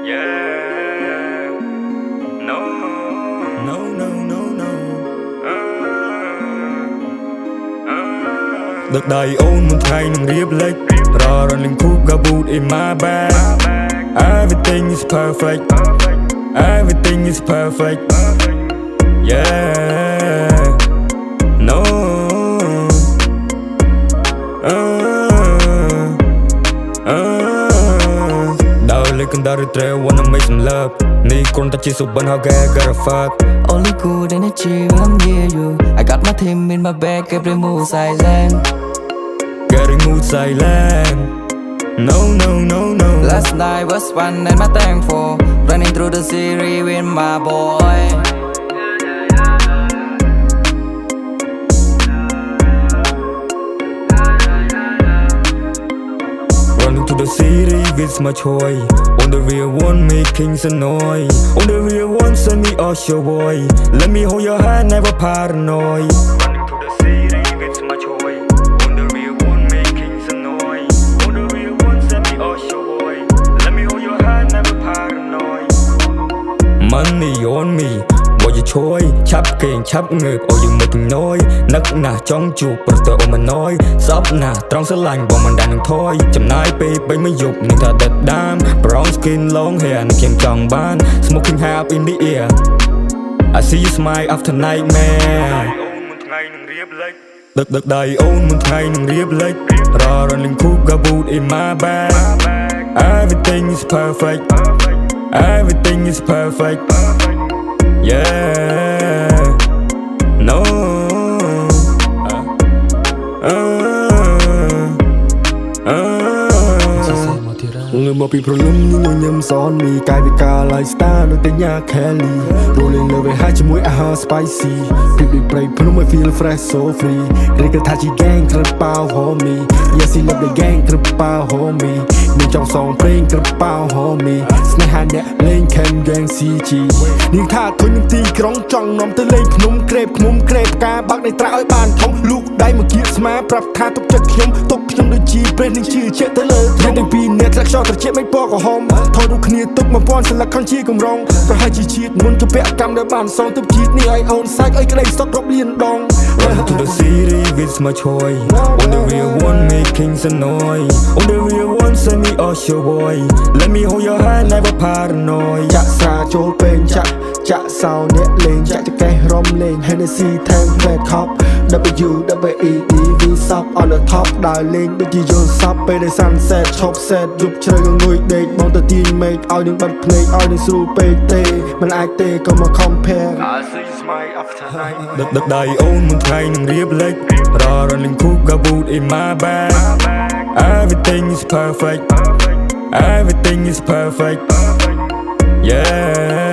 Yeah. No. No, no, no, no. Được đầy ôn một ngày nung riêng lệch Rò rần linh khúc gà bụt in my bag Everything is perfect Everything is perfect Yeah. No. Can die the wanna make some love. Need contact you so but how gotta fuck. Only good energy when I'm near you. I got my team in my back, every move silent. Getting mood silent. No, no, no, no. Last night was fun and my thankful. Running through the city with my boy. Running to the city with my toy. On the real one making some noise. On the real one send me off your boy. Let me hold your hand, never paranoid. Running to the city with my toy. On the real one making some noise. On the real one send me off your boy. Let me hold your hand, never paranoid. Money on me. What you choi, chắp kênh chắp ngược, ôi dừng mệt nói nấc nà trong chuột, bật tờ ôm mà nói sắp nà, trong sơ lạnh, bọn mình đàn đừng thôi chầm nai bê bấy mấy dục, nhưng thật đẹp đam brown skin, long hair, nâng kèm tròn ban smoking half in the air I see you smile after nightmare Đợt đầy ôn một ngày nâng riêng lệch Rò rần linh khúc gà bụt in my bag Everything is perfect Everything is perfect Yeah. No. Người mà bị problem nhưng người nhầm son mì cài bị cả lifestyle nơi tên nhà Kelly rolling lên về hai chữ muối spicy bị play phun mới feel fresh so free người cái thà chỉ gang kêu bao homie yeah see love the gang kêu bao homie mình trong song playing kêu bao homie snake hand nè lên kem gang CG nhưng thà thôi những tí krong trong nóm tới lên khum krep ca bác này trả ơi bàn thông lúc đây mà kia smart prap thà tục chất nhom đôi chi bên những chữ chết tới lời nhưng đừng pi net lạc cho chết mấy bỏ của home thôi đủ khnia tục mà pon sẽ là con chi cùng rong rồi hai chi chiết muốn cho vẽ cam để bàn song tục chiết ni ai own side ấy cái này stock drop liền dong Run to the city with my toy On the real one making some noise On the real one send me off your boy Let me hold your hand never paranoid Chạ xa chốt bên chạ sao nét lên chạ cho cái rom lên Hennessy thêm về top W-W-E-D V sub on the top đài lên đôi chi vô sub bên đây sunset chop set giúp chơi con người địch bọn ta teammate ao những bật play ao những sưu PT mình ai tê còn mà compare Đợt đầy ôn một ngày nâng riêng lệch Rò rần linh khúc gà bụt in my bag Everything is perfect Everything is perfect Yeah.